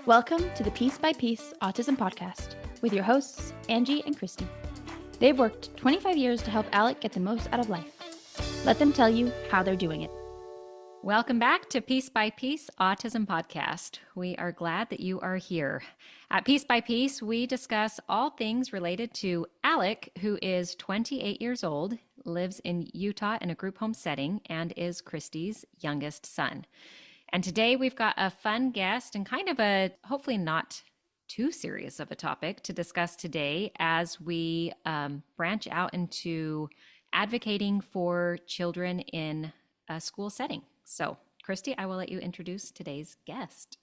Welcome to the Piece by Piece Autism Podcast with your hosts, Angie and Christy. They've worked 25 years to help Alec get the most out of life. Let them tell you how they're doing it. Welcome back to Piece by Piece Autism Podcast. We are glad that you are here. At Piece by Piece, we discuss all things related to Alec, who is 28 years old, lives in Utah in a group home setting, and is Christy's youngest son. And today we've got a fun guest and kind of a, hopefully not too serious of a topic to discuss today as we branch out into advocating for children in a school setting. So, Christy, I will let you introduce today's guest.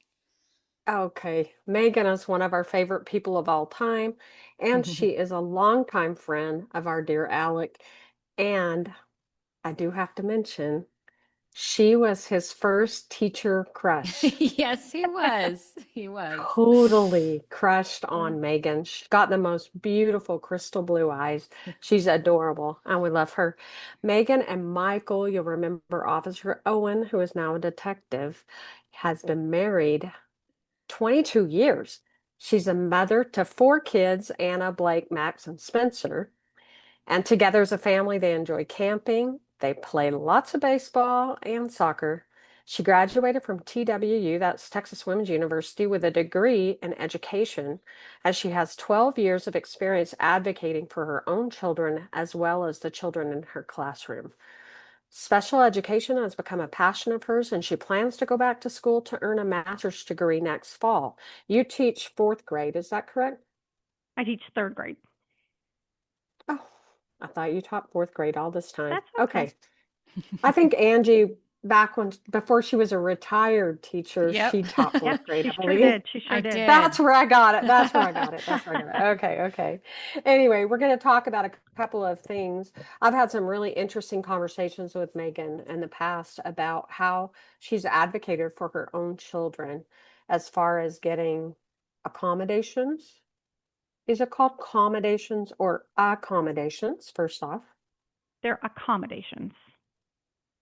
Okay, Megan is one of our favorite people of all time, and she is a longtime friend of our dear Alec. And I do have to mention, she was his first teacher crush. Yes, he was. He was. Totally crushed on Megan. She's got the most beautiful crystal blue eyes. She's adorable, and we love her. Megan and Michael, you'll remember Officer Owen, who is now a detective, has been married 22 years. She's a mother to 4 kids, Anna, Blake, Max, and Spencer. And together as a family, they enjoy camping. They play lots of baseball and soccer. She graduated from TWU, that's Texas Women's University, with a degree in education, as she has 12 years of experience advocating for her own children as well as the children in her classroom. Special education has become a passion of hers, and she plans to go back to school to earn a master's degree next fall. You teach 4th grade, is that correct? I teach 3rd grade. Oh, I thought you taught 4th grade all this time. That's okay. I think Angie, before she was a retired teacher, Yep. she taught 4th Yep, grade, she I sure believe. did. She sure I did. did. That's where I got it. That's where I got it. Okay. Anyway, we're going to talk about a couple of things. I've had some really interesting conversations with Megan in the past about how she's advocated for her own children as far as getting accommodations. Is it called accommodations or accommodations, first off? They're accommodations.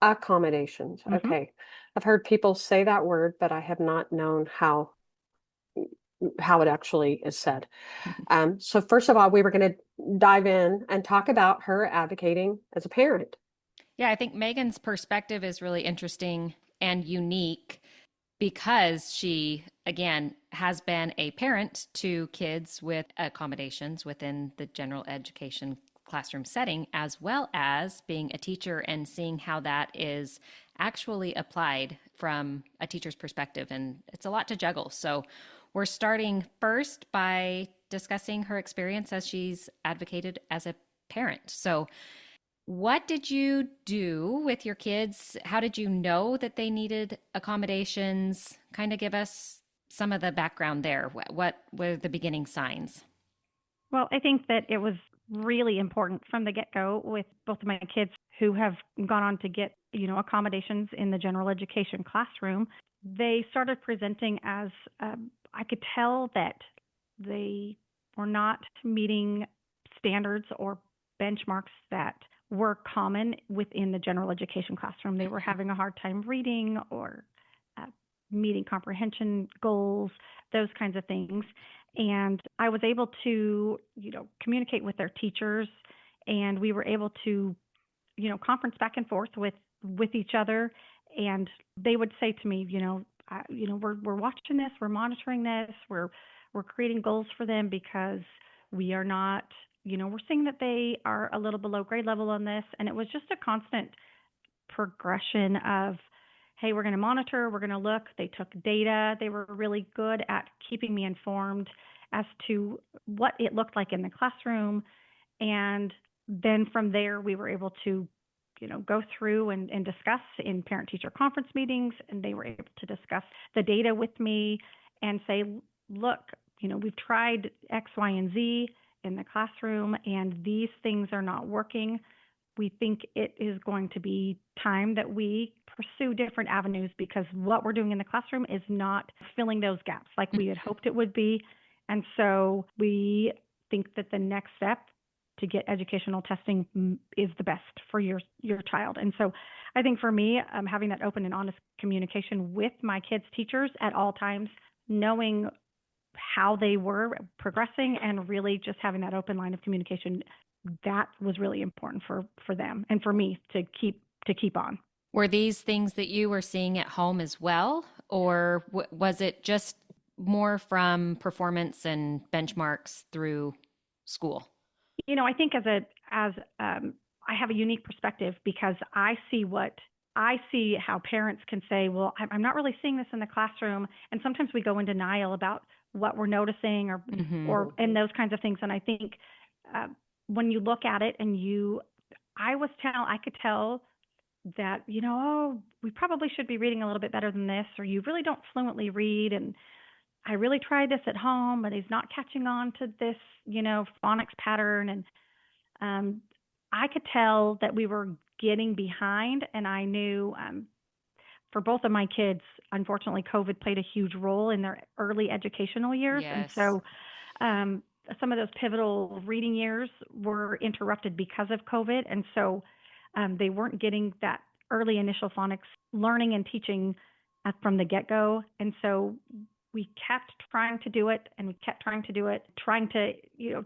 Accommodations. Mhm. Okay. I've heard people say that word, but I have not known how it actually is said. So first of all, we were going to dive in and talk about her advocating as a parent. Yeah, I think Megan's perspective is really interesting and unique because she, again, has been a parent to kids with accommodations within the general education classroom setting, as well as being a teacher and seeing how that is actually applied from a teacher's perspective. And it's a lot to juggle. So we're starting first by discussing her experience as she's advocated as a parent. So what did you do with your kids? How did you know that they needed accommodations? Kind of give us some of the background there. What were the beginning signs? Well, I think that it was really important from the get-go with both of my kids who have gone on to get, accommodations in the general education classroom. They started presenting as I could tell that they were not meeting standards or benchmarks that were common within the general education classroom. They were having a hard time reading or meeting comprehension goals, those kinds of things. And I was able to, communicate with their teachers, and we were able to, conference back and forth with each other. And they would say to me, we're watching this, we're monitoring this, we're creating goals for them because we are not, we're seeing that they are a little below grade level on this. And it was just a constant progression of, hey, we're going to monitor, we're going to look. They took data. They were really good at keeping me informed as to what it looked like in the classroom. And then from there, we were able to, go through and discuss in parent-teacher conference meetings, and they were able to discuss the data with me and say, look, we've tried X, Y, and Z in the classroom, and these things are not working. We think it is going to be time that we pursue different avenues because what we're doing in the classroom is not filling those gaps like we had hoped it would be. And so we think that the next step to get educational testing is the best for your child. And so I think for me, having that open and honest communication with my kids' teachers at all times knowing how they were progressing and really just having that open line of communication, that was really important for them and for me to keep on. Were these things that you were seeing at home as well, or was it just more from performance and benchmarks through school? I think I have a unique perspective because I see how parents can say, well, I'm not really seeing this in the classroom. And sometimes we go in denial about what we're noticing and those kinds of things. And I think when you look at it I could tell that, oh, we probably should be reading a little bit better than this, or you really don't fluently read. And I really tried this at home, but he's not catching on to this, phonics pattern. And I could tell that we were getting behind. And I knew for both of my kids, unfortunately, COVID played a huge role in their early educational years. Yes. And so some of those pivotal reading years were interrupted because of COVID. And so they weren't getting that early initial phonics learning and teaching from the get-go. And so we kept trying to do it, and we kept trying to do it, trying to,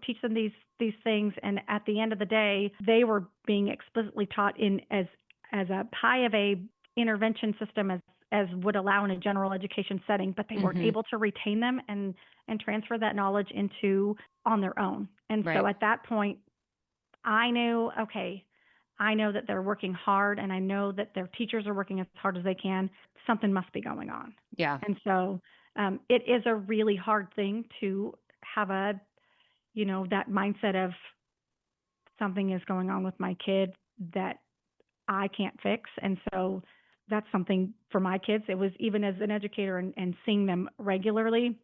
teach them these things. And at the end of the day, they were being explicitly taught in as a high of a intervention system as would allow in a general education setting, but they weren't able to retain them and transfer that knowledge into on their own. And so at that point, I knew, okay, I know that they're working hard, and I know that their teachers are working as hard as they can. Something must be going on. Yeah. And so it is a really hard thing to have that mindset of something is going on with my kid that I can't fix. And so that's something for my kids. It was, even as an educator and seeing them regularly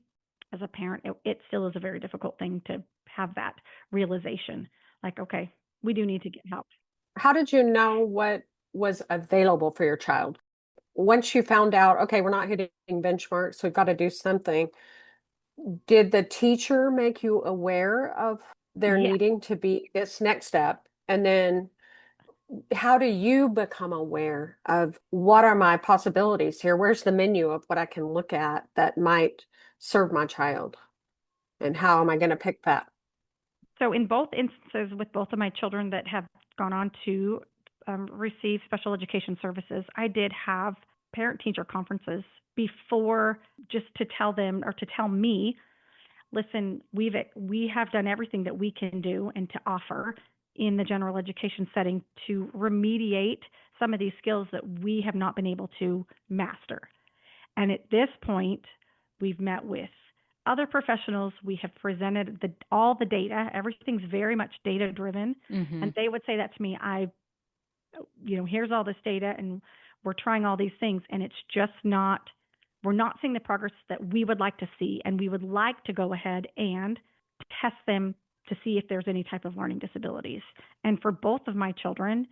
as a parent, it still is a very difficult thing to have that realization. Like, okay, we do need to get help. How did you know what was available for your child? Once you found out, okay, we're not hitting benchmarks, so we've got to do something. Did the teacher make you aware of there Yeah. needing to be this next step? And then how do you become aware of what are my possibilities here? Where's the menu of what I can look at that might serve my child? And how am I going to pick that? So in both instances with both of my children that have gone on to receive special education services, I did have parent-teacher conferences before, just to tell them or to tell me, listen, we have done everything that we can do and to offer in the general education setting to remediate some of these skills that we have not been able to master. And at this point, we've met with other professionals. We have presented all the data. Everything's very much data driven. And they would say that to me, here's all this data and we're trying all these things, and it's just we're not seeing the progress that we would like to see. And we would like to go ahead and test them to see if there's any type of learning disabilities. And for both of my children,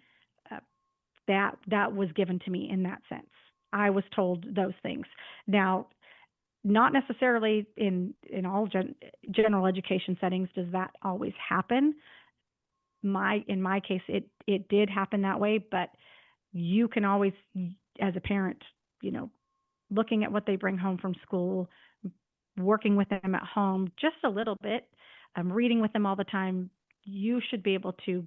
that was given to me in that sense. I was told those things. Now, not necessarily in all general education settings does that always happen. In my case, it did happen that way, but you can always, as a parent, looking at what they bring home from school, working with them at home just a little bit, reading with them all the time, you should be able to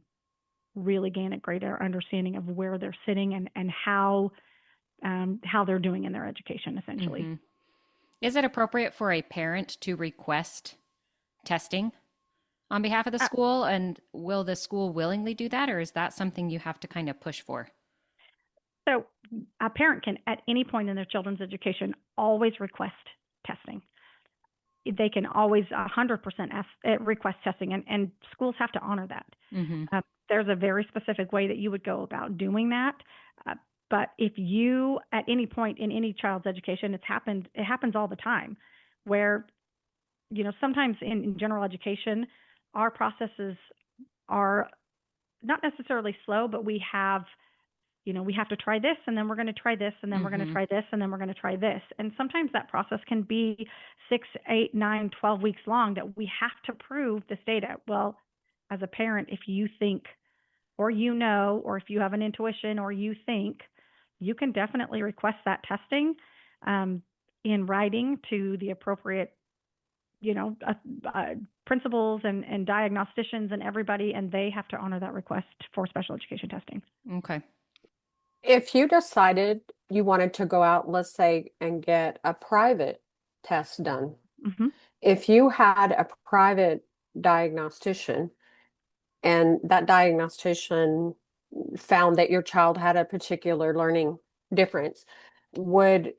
really gain a greater understanding of where they're sitting and how they're doing in their education, essentially. Is it appropriate for a parent to request testing on behalf of the school? And will the school willingly do that? Or is that something you have to kind of push for? So a parent can, at any point in their children's education, always request testing. They can always 100% request testing, and schools have to honor that. There's a very specific way that you would go about doing that. But if you, at any point in any child's education, it happens all the time, where, sometimes in general education, our processes are not necessarily slow, but we have to try this, and then we're going to try this, and then we're going to try this, and then we're going to try this. And sometimes that process can be 6, 8, 9, 12 weeks long, that we have to prove this data. Well, as a parent, if you think, or or if you have an intuition, or you think, you can definitely request that testing. in writing to the appropriate, principals and diagnosticians and everybody, and they have to honor that request for special education testing. Okay. If you decided you wanted to go out, let's say, and get a private test done, Mm-hmm. if you had a private diagnostician and that diagnostician found that your child had a particular learning difference, would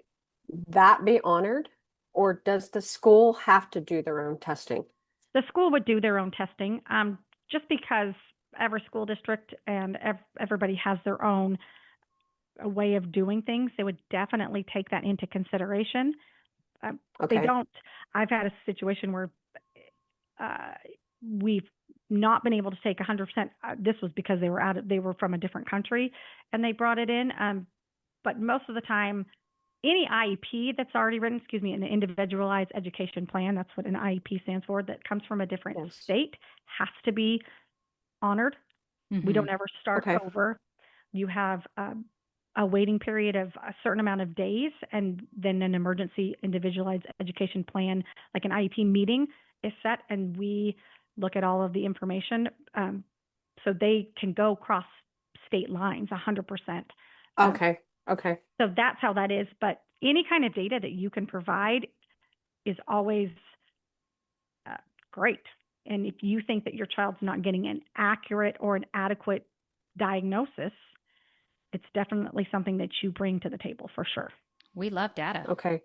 that be honored, or does the school have to do their own testing? The school would do their own testing, just because every school district and everybody has their own way of doing things. They would definitely take that into consideration. They Okay. don't. I've had a situation where we've not been able to take 100%. This was because they were from a different country and they brought it in. But most of the time, any IEP that's already written, an individualized education plan, that's what an IEP stands for, that comes from a different Yes. state, has to be honored. Mm-hmm. We don't ever start Okay. over. You have a waiting period of a certain amount of days, and then an emergency individualized education plan, like an IEP meeting, is set, and we look at all of the information, so they can go cross state lines 100%. Okay. Okay. So that's how that is. But any kind of data that you can provide is always great. And if you think that your child's not getting an accurate or an adequate diagnosis, it's definitely something that you bring to the table for sure. We love data. Okay.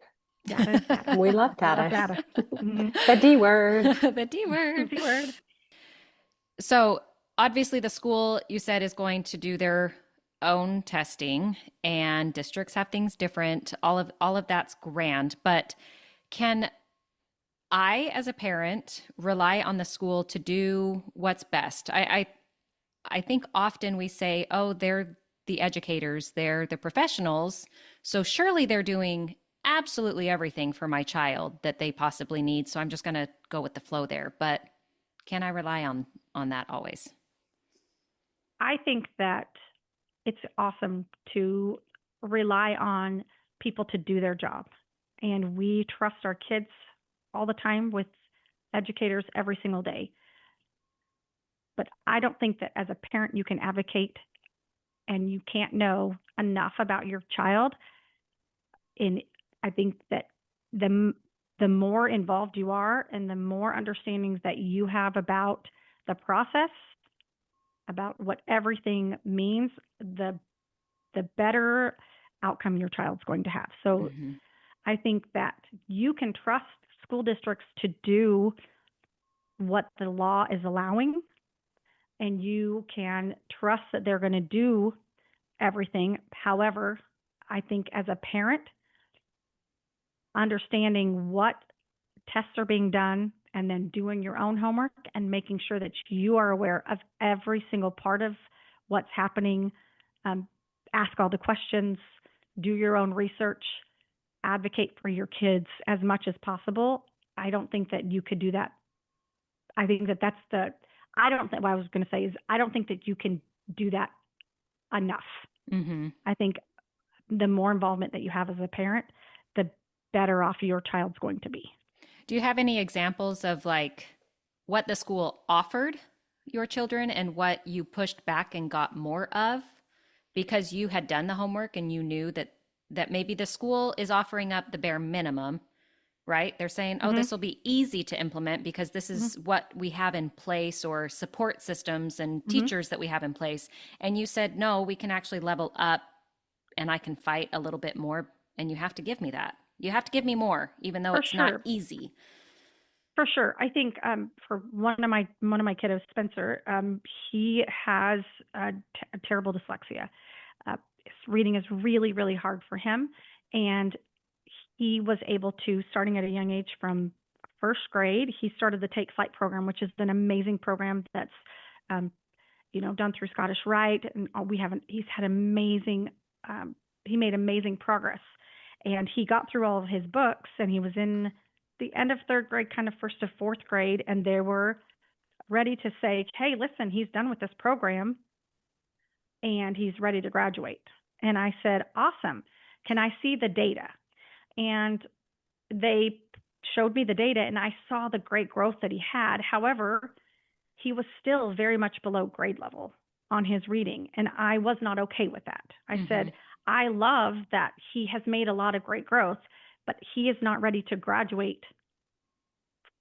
Data is data. We love data. Love data. Mm-hmm. The D word. The D word. D word. So obviously the school, you said, is going to do their own testing, and districts have things different. All of that's grand, but can I, as a parent, rely on the school to do what's best? I think often we say, oh, they're the educators, they're the professionals, so surely they're doing absolutely everything for my child that they possibly need. So I'm just going to go with the flow there. But can I rely on that always? I think that it's awesome to rely on people to do their job. And we trust our kids all the time with educators every single day. But I don't think that as a parent you can advocate and you can't know enough about your child. And I think that the more involved you are and the more understandings that you have about the process, about what everything means, the better outcome your child's going to have. So Mm-hmm. I think that you can trust school districts to do what the law is allowing, and you can trust that they're going to do everything. However, I think as a parent, understanding what tests are being done and then doing your own homework and making sure that you are aware of every single part of what's happening, ask all the questions, do your own research, advocate for your kids as much as possible. I don't think that you could do that. I think that what I was going to say is I don't think that you can do that enough. Mm-hmm. I think the more involvement that you have as a parent, the better off your child's going to be. Do you have any examples of like what the school offered your children and what you pushed back and got more of because you had done the homework and you knew that maybe the school is offering up the bare minimum, right? They're saying, oh, this will be easy to implement because this is what we have in place, or support systems and teachers that we have in place. And you said, no, we can actually level up and I can fight a little bit more. And you have to give me that. You have to give me more, even though it's not easy. For sure. I think for one of my kiddos, Spencer, he has a terrible dyslexia. Reading is really, really hard for him. And he was able to, starting at a young age from first grade, he started the Take Flight program, which is an amazing program that's, done through Scottish Rite. And he's had amazing, he made amazing progress. And he got through all of his books, and he was in the end of third grade, kind of first to fourth grade, and they were ready to say, hey, listen, he's done with this program and he's ready to graduate. And I said, awesome. Can I see the data? And they showed me the data and I saw the great growth that he had. However, he was still very much below grade level on his reading. And I was not okay with that. I said, I love that he has made a lot of great growth, but he is not ready to graduate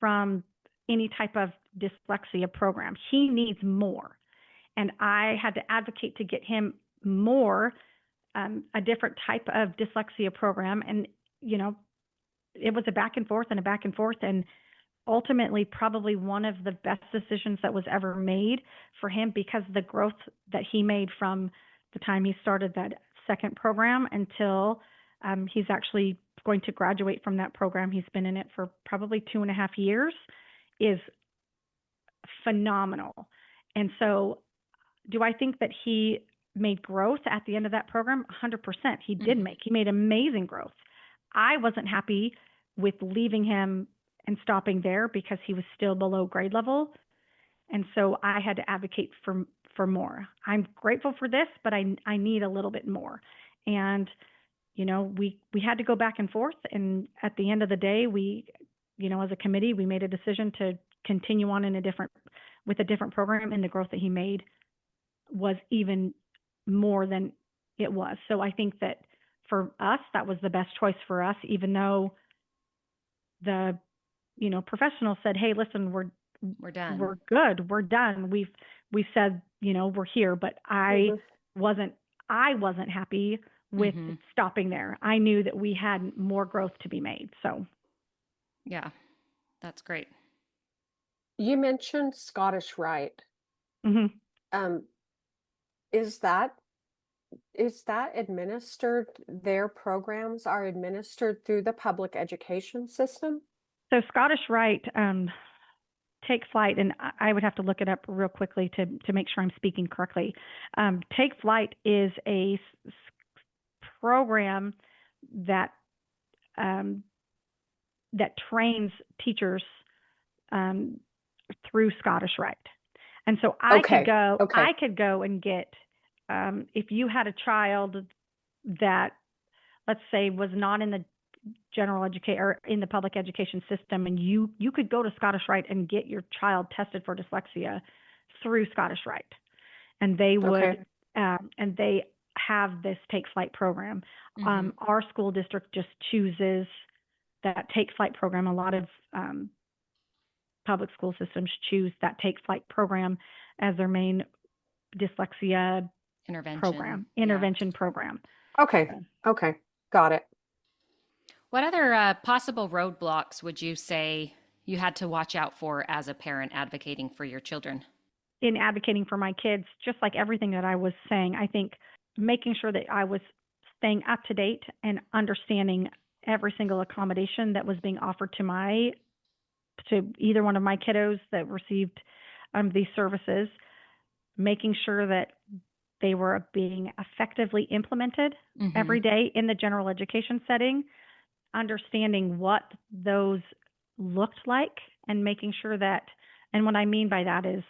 from any type of dyslexia program. He needs more. And I had to advocate to get him more, a different type of dyslexia program. And, you know, it was a back and forth and a back and forth. And ultimately, probably one of the best decisions that was ever made for him, because the growth that he made from the time he started that second program until he's actually going to graduate from that program. He's been in it for probably 2.5 years, is phenomenal. And so do I think that he made growth at the end of that program? 100%. He did he made amazing growth. I wasn't happy with leaving him and stopping there because he was still below grade level. And so I had to advocate for more. I'm grateful for this, but I need a little bit more. And, you know, we had to go back and forth. And at the end of the day, we, you know, as a committee, we made a decision to continue on with a different program, and the growth that he made was even more than it was. So I think that for us, that was the best choice for us, even though the, you know, professionals said, hey, listen, we're done. We're good. We're done. We said, you know, we're here, but I wasn't happy with stopping there. I knew that we had more growth to be made. So. Yeah, that's great. You mentioned Scottish Rite. Is that administered, their programs are administered through the public education system? So Scottish Rite, Take Flight, and I would have to look it up real quickly to make sure I'm speaking correctly. Take Flight is a program that that trains teachers through Scottish Rite. And so I could go and get, if you had a child that, let's say, was not in the general education or in the public education system, and you could go to Scottish Rite and get your child tested for dyslexia through Scottish Rite. And they would, and they have this Take Flight program. Our school district just chooses that Take Flight program. A lot of public school systems choose that Take Flight program as their main dyslexia intervention program. Okay. Got it. What other possible roadblocks would you say you had to watch out for as a parent advocating for your children? In advocating for my kids, just like everything that I was saying, I think making sure that I was staying up to date and understanding every single accommodation that was being offered to either one of my kiddos that received these services, making sure that they were being effectively implemented every day in the general education setting, understanding what those looked like, and making sure that, and what I mean by that is,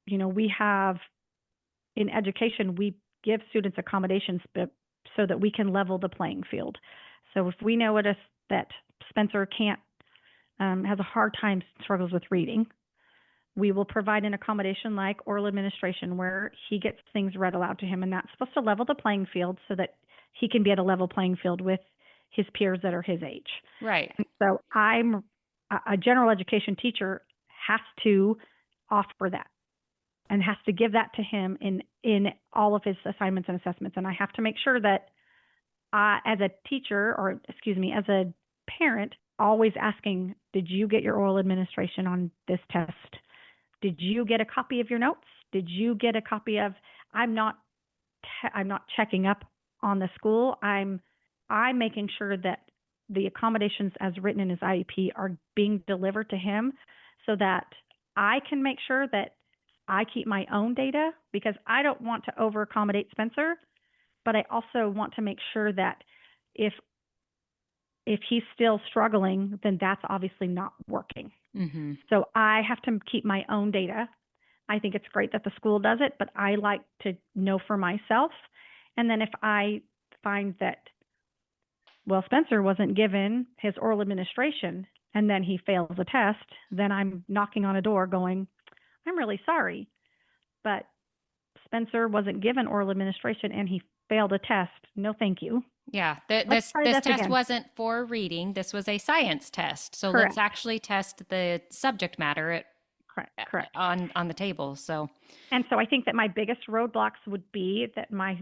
you know, we have in education, we give students accommodations so that we can level the playing field. So if we notice that Spencer has a hard time, struggles with reading, we will provide an accommodation like oral administration where he gets things read aloud to him, and that's supposed to level the playing field so that he can be at a level playing field with his peers that are his age. Right. And so a general education teacher has to offer that and has to give that to him in all of his assignments and assessments. And I have to make sure that as a teacher, or as a parent, always asking, did you get your oral administration on this test? Did you get a copy of your notes? Did you get a copy of, I'm not checking up on the school. I'm making sure that the accommodations as written in his IEP are being delivered to him so that I can make sure that I keep my own data, because I don't want to over accommodate Spencer, but I also want to make sure that if he's still struggling, then that's obviously not working. So I have to keep my own data. I think it's great that the school does it, but I like to know for myself. And then if I find that well, Spencer wasn't given his oral administration and then he fails a test, then I'm knocking on a door going, I'm really sorry, but Spencer wasn't given oral administration and he failed a test. No, thank you. Yeah, Let's try this this test again. wasn't for reading. This was a science test. So Correct. let's actually test the subject matter Correct. on the table. So, And so I think that my biggest roadblocks would be that my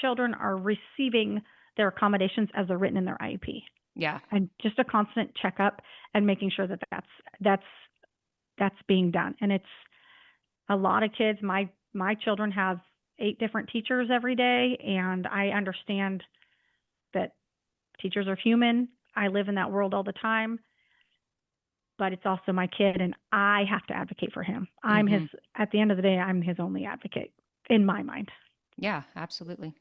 children are receiving their accommodations as they're written in their IEP. yeah. And just a constant checkup and making sure that that's being done. And it's a lot of kids. My children have 8 different teachers every day, and I understand that teachers are human. I live in that world all the time, but it's also my kid, and I have to advocate for him. I'm his, at the end of the day, I'm his only advocate in my mind. Yeah, absolutely.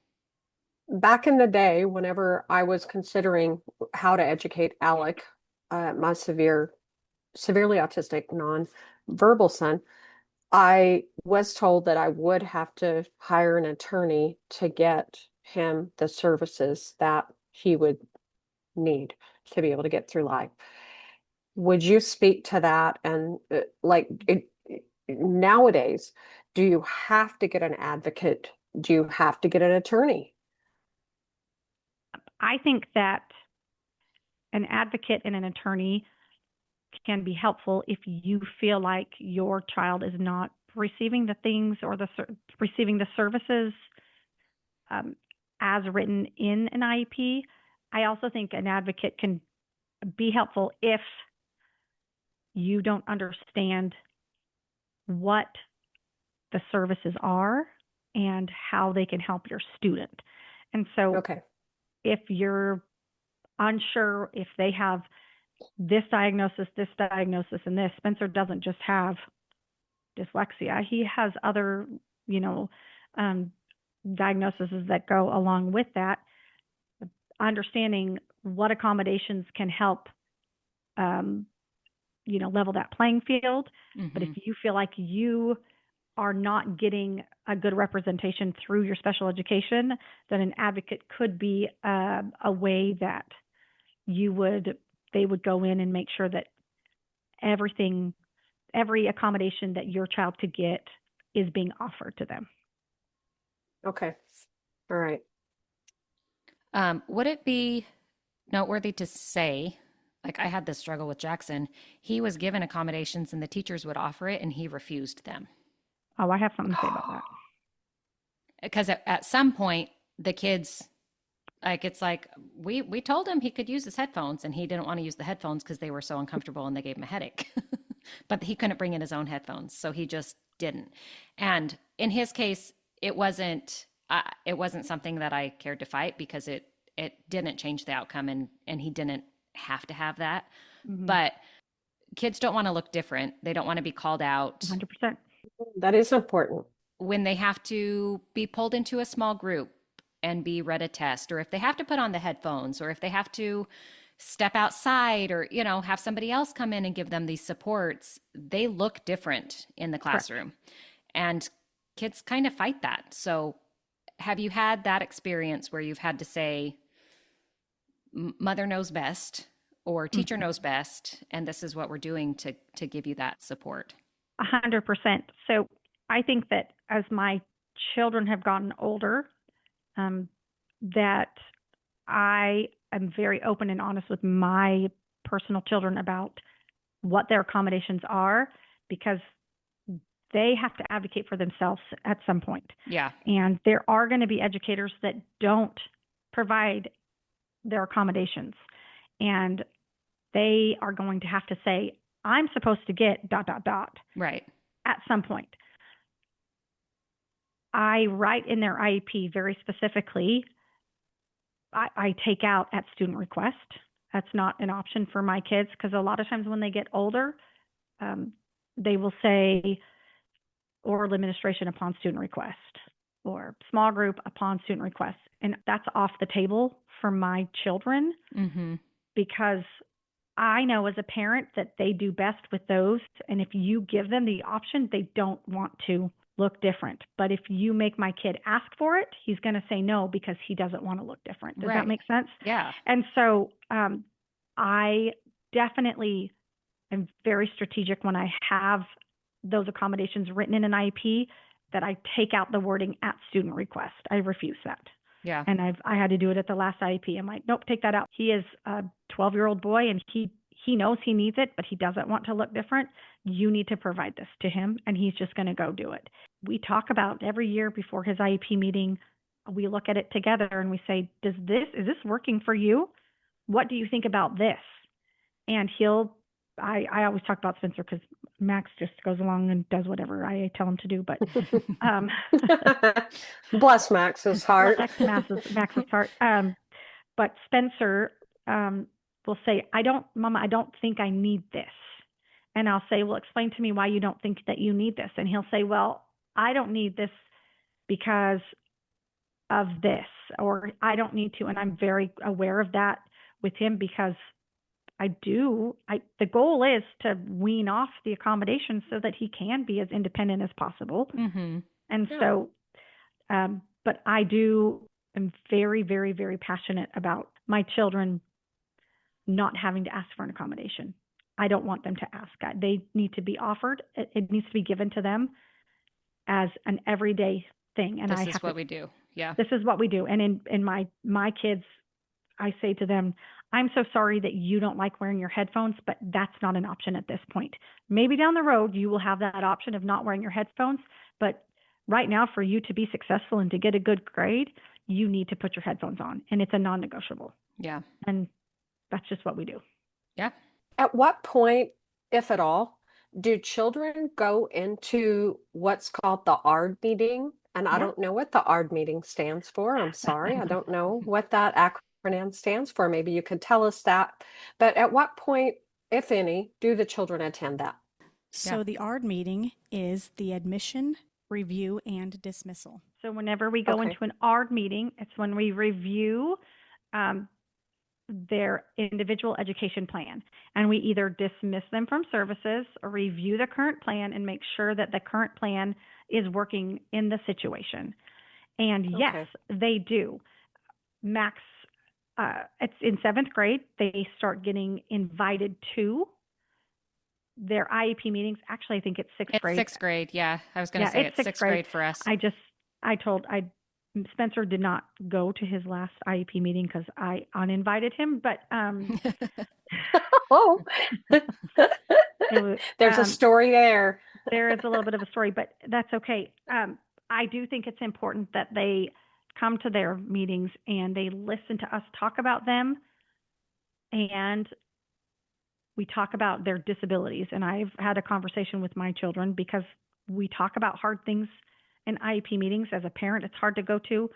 Back in the day, whenever I was considering how to educate Alec, my severely autistic, non-verbal son, I was told that I would have to hire an attorney to get him the services that he would need to be able to get through life. Would you speak to that? And nowadays, do you have to get an advocate? Do you have to get an attorney? I think that an advocate and an attorney can be helpful if you feel like your child is not receiving the things or receiving the services as written in an IEP. I also think an advocate can be helpful if you don't understand what the services are and how they can help your student. And so Okay. if you're unsure if they have this diagnosis, and this, Spencer doesn't just have dyslexia. He has other, diagnoses that go along with that. Understanding what accommodations can help, level that playing field. But if you feel like you are not getting a good representation through your special education, then an advocate could be a way that they would go in and make sure that every accommodation that your child could get is being offered to them. Okay. All right. Would it be noteworthy to say, like I had this struggle with Jackson, he was given accommodations and the teachers would offer it and he refused them. Oh, I have something to say about that. Because at some point, the kids, like, it's like, we told him he could use his headphones and he didn't want to use the headphones because they were so uncomfortable and they gave him a headache. But he couldn't bring in his own headphones, so he just didn't. And in his case, it wasn't something that I cared to fight because it didn't change the outcome and he didn't have to have that. But kids don't want to look different. They don't want to be called out. 100%. That is important. When they have to be pulled into a small group and be read a test, or if they have to put on the headphones, or if they have to step outside, or have somebody else come in and give them these supports, they look different in the classroom. Correct. And kids kind of fight that. So have you had that experience where you've had to say, mother knows best or teacher knows best, and this is what we're doing to give you that support? 100%. So I think that as my children have gotten older, that I am very open and honest with my personal children about what their accommodations are, because they have to advocate for themselves at some point. Yeah. And there are going to be educators that don't provide their accommodations. And they are going to have to say, I'm supposed to get ... Right. At some point. I write in their IEP very specifically, I take out at student request. That's not an option for my kids, because a lot of times when they get older, they will say oral administration upon student request or small group upon student request. And that's off the table for my children, because I know as a parent that they do best with those. And if you give them the option, they don't want to look different. But if you make my kid ask for it, he's going to say no because he doesn't want to look different. Does that make sense? Yeah. And so I definitely am very strategic when I have those accommodations written in an IEP that I take out the wording at student request. I refuse that. Yeah. And I had to do it at the last IEP. I'm like, nope, take that out. He is a 12-year-old boy and he knows he needs it, but he doesn't want to look different. You need to provide this to him and he's just going to go do it. We talk about every year before his IEP meeting, we look at it together and we say, is this working for you? What do you think about this? And I always talk about Spencer because Max just goes along and does whatever I tell him to do. But bless Max's heart. Max's heart. But Spencer will say, Mama, I don't think I need this. And I'll say, well, explain to me why you don't think that you need this. And he'll say, well, I don't need this because of this, or I don't need to. And I'm very aware of that with him because the goal is to wean off the accommodations so that he can be as independent as possible. Mm-hmm. And so, but am very, very, very passionate about my children not having to ask for an accommodation. I don't want them to ask. They need to be offered. It needs to be given to them as an everyday thing. And this is what we do. Yeah. This is what we do. And in my kids, I say to them, I'm so sorry that you don't like wearing your headphones, but that's not an option at this point. Maybe down the road, you will have that option of not wearing your headphones. But right now, for you to be successful and to get a good grade, you need to put your headphones on. And it's a non-negotiable. Yeah. And that's just what we do. Yeah. At what point, if at all, do children go into what's called the ARD meeting? And I don't know what the ARD meeting stands for. I'm sorry. I don't know what that acronym stands for. Maybe you could tell us that. But at what point, if any, do the children attend that? So the ARD meeting is the admission, review, and dismissal. So whenever we go into an ARD meeting, it's when we review their individual education plan. And we either dismiss them from services or review the current plan and make sure that the current plan is working in the situation. And yes, they do. Max, it's in 7th grade, they start getting invited to their IEP meetings. Actually, I think it's 6th grade. 6th grade, yeah. I was going to say it's 6th grade for us. Spencer did not go to his last IEP meeting because I uninvited him, but there's a story there. There is a little bit of a story, but that's okay. I do think it's important that they come to their meetings and they listen to us talk about them, and we talk about their disabilities. And I've had a conversation with my children because we talk about hard things in IEP meetings. As a parent, it's hard to go to.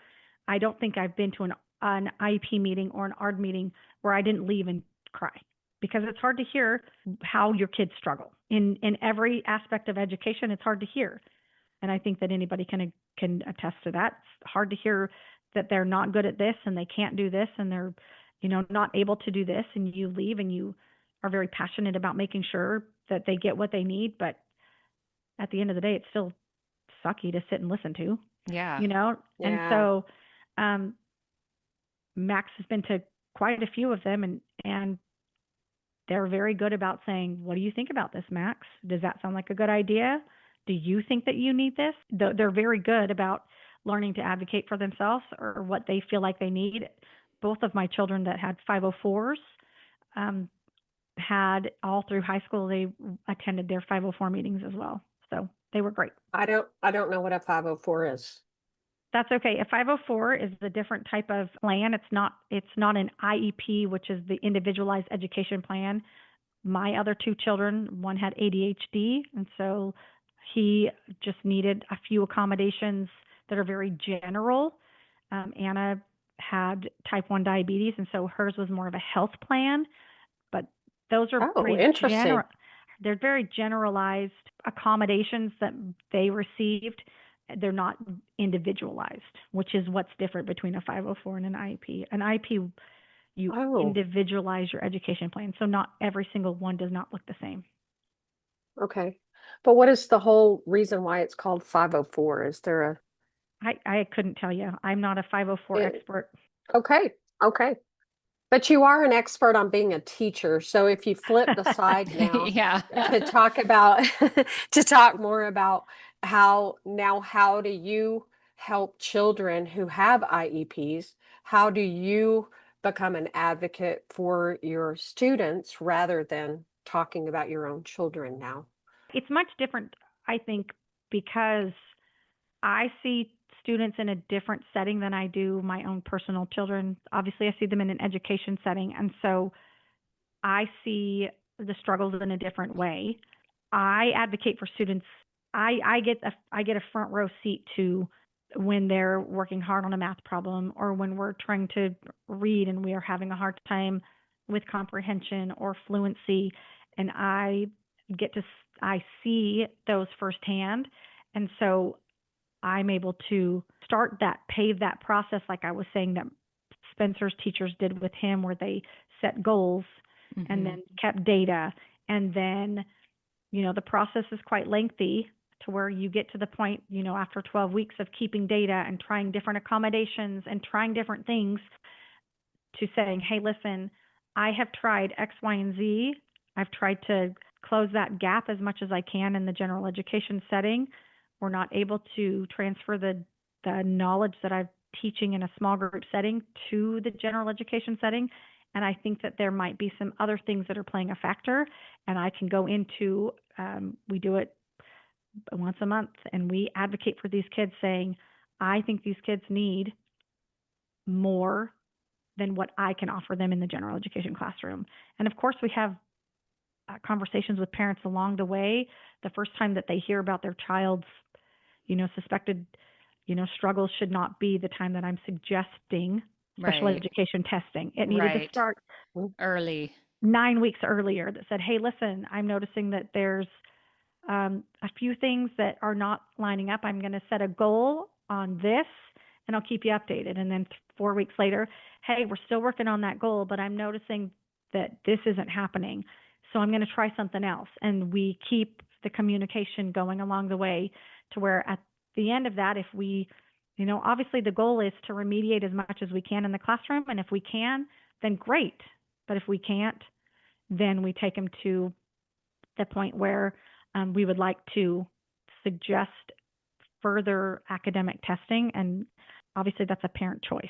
I don't think I've been to an IEP meeting or an ARD meeting where I didn't leave and cry, because it's hard to hear how your kids struggle in every aspect of education. It's hard to hear. And I think that anybody can attest to that. It's hard to hear that they're not good at this and they can't do this and they're, not able to do this, and you leave and you are very passionate about making sure that they get what they need. But at the end of the day, it's still sucky to sit and listen to. Yeah. And so Max has been to quite a few of them, and they're very good about saying, what do you think about this, Max? Does that sound like a good idea? Do you think that you need this? They're very good about learning to advocate for themselves or what they feel like they need. Both of my children that had 504s had all through high school, they attended their 504 meetings as well. So they were great. I don't know what a 504 is. That's okay. A 504 is a different type of plan. It's not an IEP, which is the individualized education plan. My other 2 children, one had ADHD, and so he just needed a few accommodations that are very general. Anna had type 1 diabetes, and so hers was more of a health plan. But those are pretty interesting. They're very generalized accommodations that they received. They're not individualized, which is what's different between a 504 and an IEP. An IEP, you individualize your education plan. So not every single one does not look the same. Okay. But what is the whole reason why it's called 504? Is there I couldn't tell you. I'm not a 504 a, expert. okay, okay. But you are an expert on being a teacher. So if you flip the side now Yeah. to talk about, to talk more about how do you help children who have IEPs? How do you become an advocate for your students rather than talking about your own children now? It's much different, I think, because I see students in a different setting than I do my own personal children. Obviously, I see them in an education setting, and so I see the struggles in a different way. I advocate for students. I get a front row seat to when they're working hard on a math problem, or when we're trying to read and we are having a hard time with comprehension or fluency, and I see those firsthand, and so I'm able to pave that process, like I was saying that Spencer's teachers did with him, where they set goals and then kept data. And then, the process is quite lengthy to where you get to the point, after 12 weeks of keeping data and trying different accommodations and trying different things, to saying, hey, listen, I have tried X, Y, and Z. I've tried to close that gap as much as I can in the general education setting. We're not able to transfer the knowledge that I'm teaching in a small group setting to the general education setting. And I think that there might be some other things that are playing a factor. And I can go into, we do it once a month, and we advocate for these kids, saying, I think these kids need more than what I can offer them in the general education classroom. And of course, we have conversations with parents along the way. The first time that they hear about their child's, suspected, struggles should not be the time that I'm suggesting special Right. education testing. It needed to start early. 9 weeks earlier, that said, hey, listen, I'm noticing that there's a few things that are not lining up. I'm going to set a goal on this, and I'll keep you updated. And then 4 weeks later, hey, we're still working on that goal, but I'm noticing that this isn't happening. So I'm going to try something else. And we keep the communication going along the way, to where at the end of that, if we, obviously the goal is to remediate as much as we can in the classroom. And if we can, then great. But if we can't, then we take them to the point where we would like to suggest further academic testing. And obviously that's a parent choice.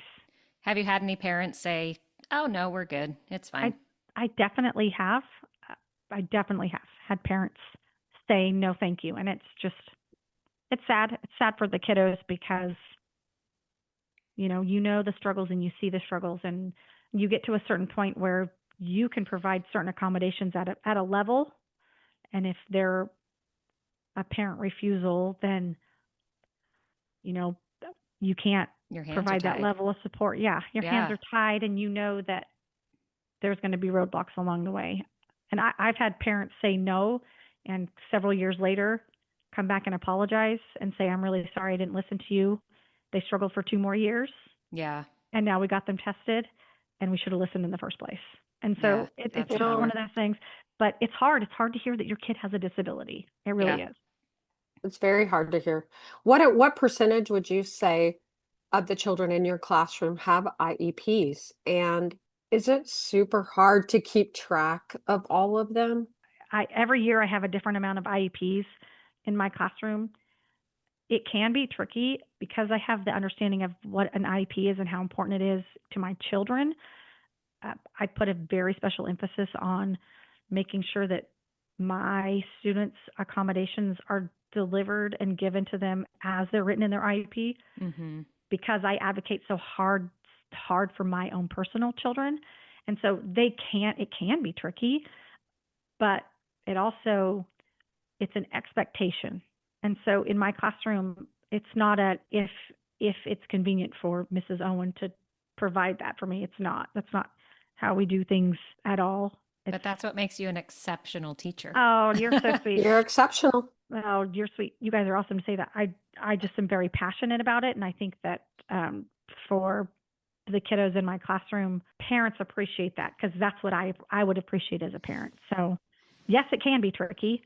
Have you had any parents say, oh, no, we're good, it's fine? I definitely have. I definitely have had parents say, no, thank you. And it's sad. It's sad for the kiddos, because, the struggles and you see the struggles, and you get to a certain point where you can provide certain accommodations at a level. And if they're a parent refusal, then, you can't provide that level of support. Yeah. Your hands are tied, and that there's going to be roadblocks along the way. And I've had parents say no, and several years later come back and apologize and say, I'm really sorry, I didn't listen to you. They struggled for 2 more years. Yeah. And now we got them tested, and we should have listened in the first place. And so it's just one of those things. But it's hard. It's hard to hear that your kid has a disability. It really is. It's very hard to hear. What percentage would you say of the children in your classroom have IEPs? And is it super hard to keep track of all of them? Every year I have a different amount of IEPs in my classroom. It can be tricky because I have the understanding of what an IEP is and how important it is to my children. I put a very special emphasis on making sure that my students' accommodations are delivered and given to them as they're written in their IEP, because I advocate so hard for my own personal children. And so it can be tricky, but it's an expectation. And so in my classroom, it's not if it's convenient for Mrs. Owen to provide that for me. It's not. That's not how we do things at all. But that's what makes you an exceptional teacher. Oh, you're so sweet. You're exceptional. Oh, you're sweet. You guys are awesome to say that. I just am very passionate about it. And I think that for the kiddos in my classroom, parents appreciate that, because that's what I would appreciate as a parent. So yes, it can be tricky,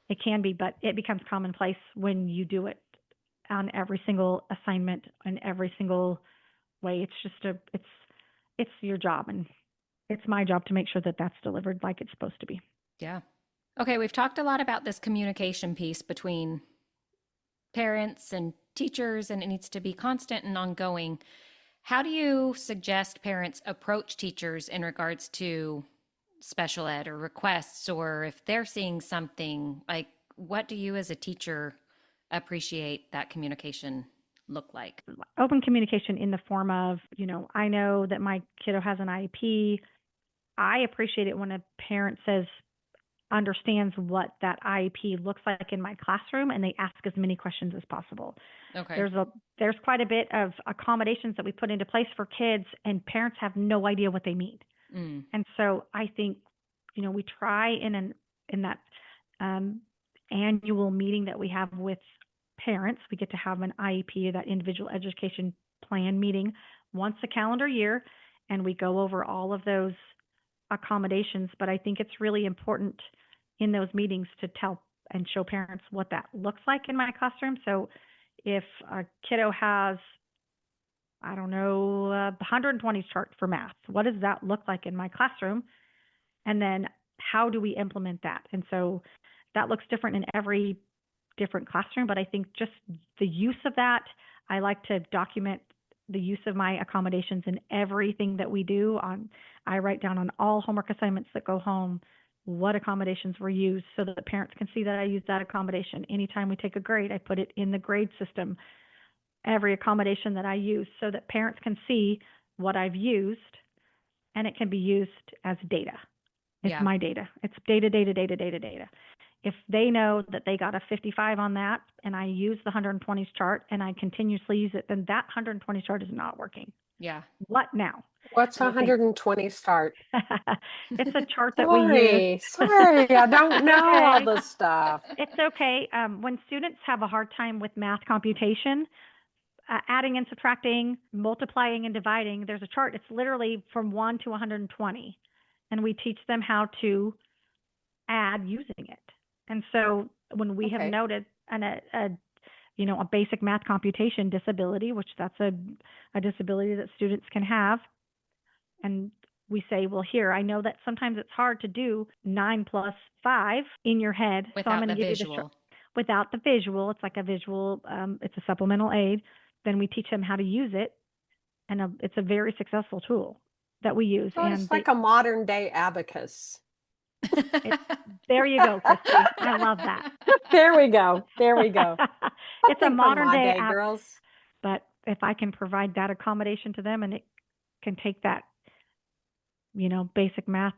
It can be, but it becomes commonplace when you do it on every single assignment and every single way. It's just it's your job, and it's my job to make sure that that's delivered like it's supposed to be. Yeah. Okay, we've talked a lot about this communication piece between parents and teachers, and it needs to be constant and ongoing. How do you suggest parents approach teachers in regards to special ed or requests, or if they're seeing something, like what do you as a teacher appreciate that communication look like? Open communication in the form of, I know that my kiddo has an IEP. I appreciate it when a parent understands what that IEP looks like in my classroom, and they ask as many questions as possible. Okay. There's quite a bit of accommodations that we put into place for kids, and parents have no idea what they need. And so I think, we try in that annual meeting that we have with parents, we get to have an IEP, that individual education plan meeting, once a calendar year, and we go over all of those accommodations. But I think it's really important in those meetings to tell and show parents what that looks like in my classroom. So if a kiddo has, I don't know, the 120s chart for math, what does that look like in my classroom? And then how do we implement that? And so that looks different in every different classroom, but I think just the use of that, I like to document the use of my accommodations in everything that we do. I write down on all homework assignments that go home what accommodations were used, so that the parents can see that I use that accommodation. Anytime we take a grade, I put it in the grade system, every accommodation that I use, so that parents can see what I've used, and it can be used as data. It's my data. It's data. If they know that they got a 55 on that, and I use the 120s chart and I continuously use it, then that 120 chart is not working. Yeah. What now? What's 120 start? It's a chart that we use. Sorry, I don't know all this stuff. It's okay. When students have a hard time with math computation, adding and subtracting, multiplying and dividing, there's a chart. It's literally from 1 to 120. And we teach them how to add using it. And so when we have noted a basic math computation disability, which that's a disability that students can have, and we say, well, here, I know that sometimes it's hard to do 9 plus 5 in your head. Without so I'm going to give visual. you without the visual. It's like a visual, it's a supplemental aid. Then we teach them how to use it. And it's a very successful tool that we use. So and it's like a modern day abacus. There you go, Christy. I love that. There we go. It's a modern day girls. But if I can provide that accommodation to them, and it can take that, basic math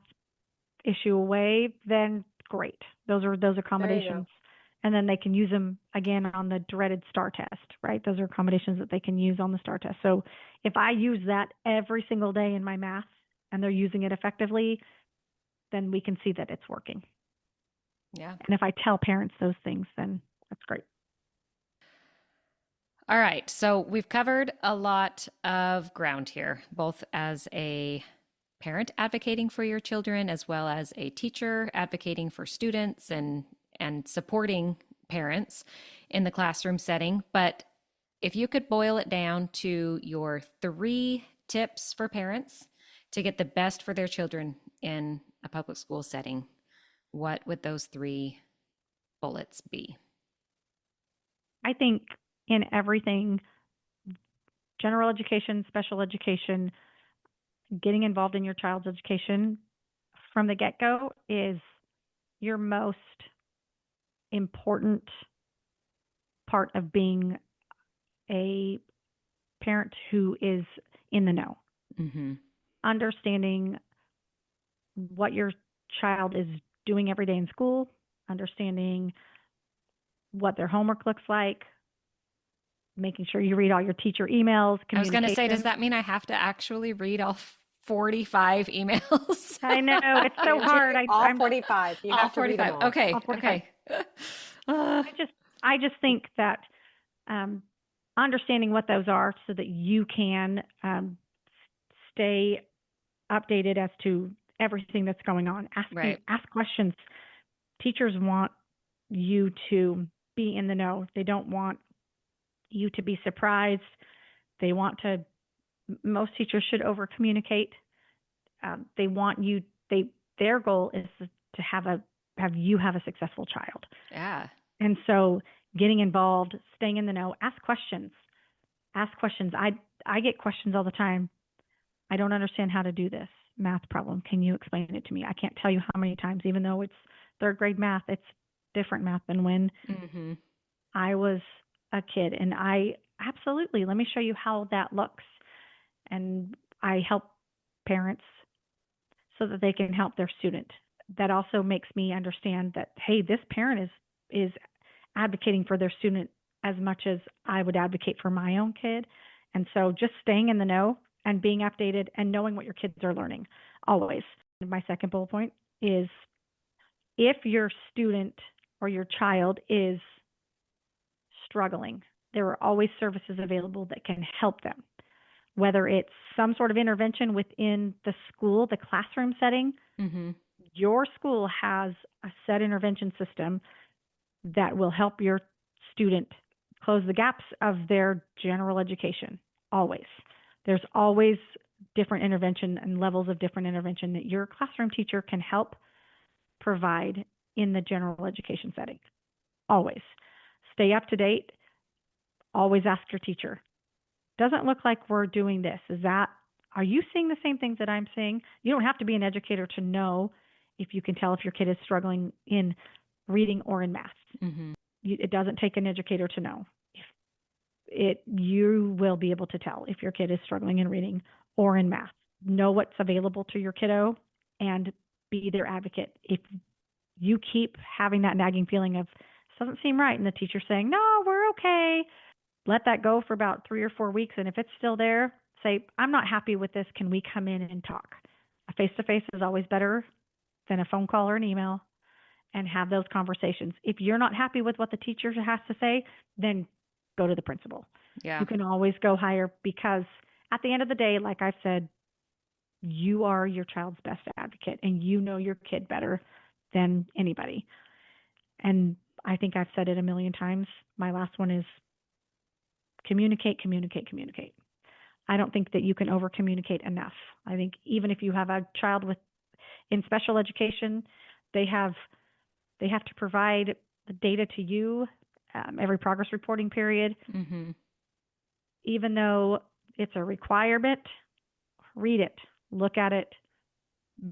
issue away, then great. Those accommodations. And then they can use them again on the dreaded STAR test, right? Those are accommodations that they can use on the STAR test. So if I use that every single day in my math and they're using it effectively, then we can see that it's working. Yeah. And if I tell parents those things, then that's great. All right. So we've covered a lot of ground here, both as a parent advocating for your children, as well as a teacher advocating for students and supporting parents in the classroom setting. But if you could boil it down to your 3 tips for parents to get the best for their children in a public school setting, what would those 3 bullets be? I think in everything, general education, special education, getting involved in your child's education from the get-go is your most important part of being a parent who is in the know. Mm-hmm. Understanding what your child is doing every day in school, understanding what their homework looks like, making sure you read all your teacher emails. I was going to say, does that mean I have to actually read all 45 emails? I know, it's so hard. All 45. You have to read them all. Okay. All 45. Okay. I just think that understanding what those are so that you can stay updated as to everything that's going on. Ask questions. Teachers want you to be in the know. They don't want you to be surprised. They want to, most teachers should over communicate. They want you, their goal is to have you have a successful child. Yeah. And so getting involved, staying in the know, ask questions. Ask questions. I get questions all the time. I don't understand how to do this math problem. Can you explain it to me? I can't tell you how many times, even though it's third grade math, it's different math than when I was a kid. And absolutely, let me show you how that looks. And I help parents so that they can help their student. That also makes me understand that, hey, this parent is advocating for their student as much as I would advocate for my own kid. And so just staying in the know and being updated and knowing what your kids are learning always. My second bullet point is if your student or your child is struggling, there are always services available that can help them, whether it's some sort of intervention within the school, the classroom setting. Your school has a set intervention system that will help your student close the gaps of their general education. Always. There's always different intervention and levels of different intervention that your classroom teacher can help provide in the general education setting. Always. Stay up to date. Always ask your teacher. Doesn't look like we're doing this. Are you seeing the same things that I'm seeing? You don't have to be an educator to know if you can tell if your kid is struggling in reading or in math. It doesn't take an educator to know. You will be able to tell if your kid is struggling in reading or in math. Know what's available to your kiddo and be their advocate. If you keep having that nagging feeling of doesn't seem right and the teacher's saying, no, we're okay, let that go for about 3 or 4 weeks. And if it's still there, say, I'm not happy with this. Can we come in and talk? A face-to-face is always better than a phone call or an email, and have those conversations. If you're not happy with what the teacher has to say, then go to the principal. Yeah. You can always go higher because at the end of the day, like I've said, you are your child's best advocate and you know your kid better than anybody. And I think I've said it a million times. My last one is communicate, communicate, communicate. I don't think that you can over communicate enough. I think even if you have a child in special education, they have to provide the data to you every progress reporting period. Even though it's a requirement, read it, look at it.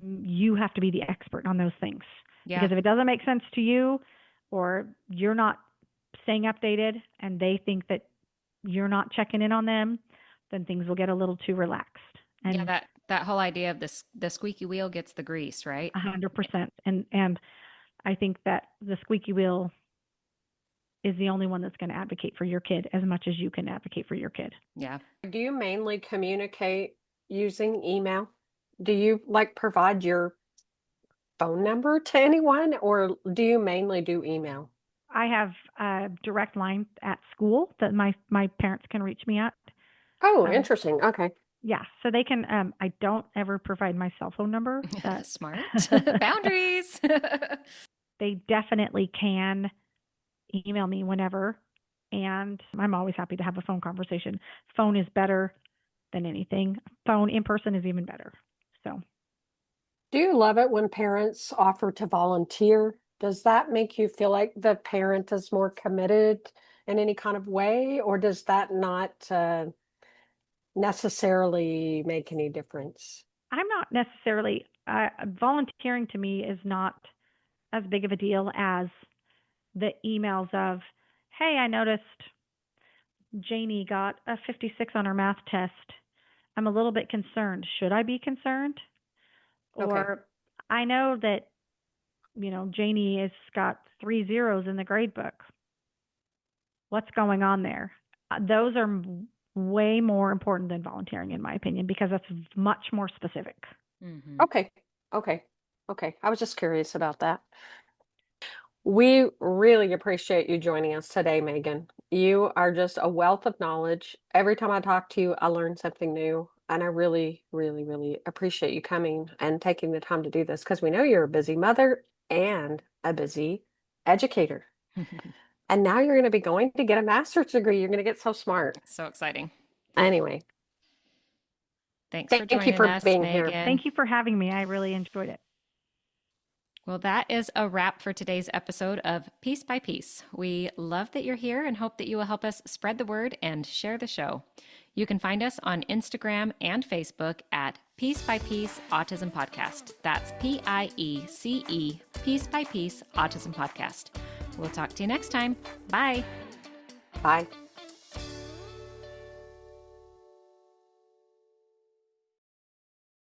You have to be the expert on those things. Because if it doesn't make sense to you or you're not staying updated and they think that you're not checking in on them, then things will get a little too relaxed. And that whole idea of the squeaky wheel gets the grease, right? 100%. And I think that the squeaky wheel is the only one that's going to advocate for your kid as much as you can advocate for your kid. Yeah. Do you mainly communicate using email? Do you provide your phone number to anyone, or do you mainly do email? I have a direct line at school that my parents can reach me at. Oh, interesting. Okay. Yeah, so they can. I don't ever provide my cell phone number. Smart. Boundaries. They definitely can email me whenever, and I'm always happy to have a phone conversation. Phone is better than anything. Phone in person is even better. So, do you love it when parents offer to volunteer? Does that make you feel like the parent is more committed in any kind of way, or does that not necessarily make any difference? I'm not necessarily volunteering. To me is not as big of a deal as the emails of, hey, I noticed Janie got a 56 on her math test. I'm a little bit concerned. Should I be concerned? Or I know that, Janie has got 3 zeros in the grade book. What's going on there? Those are way more important than volunteering, in my opinion, because that's much more specific. Okay. I was just curious about that. We really appreciate you joining us today, Megan. You are just a wealth of knowledge. Every time I talk to you, I learn something new. And I really, really, really appreciate you coming and taking the time to do this because we know you're a busy mother and a busy educator. And now you're going to be going to get a master's degree. You're going to get so smart. So exciting. Anyway, Thanks for thank you joining for us, being Megan. here. Thank you for having me. I really enjoyed it. Well, that is a wrap for today's episode of Piece by Piece. We love that you're here and hope that you will help us spread the word and share the show. You can find us on Instagram and Facebook at Piece by Piece Autism Podcast. That's PIECE, Piece by Piece Autism Podcast. We'll talk to you next time. Bye. Bye.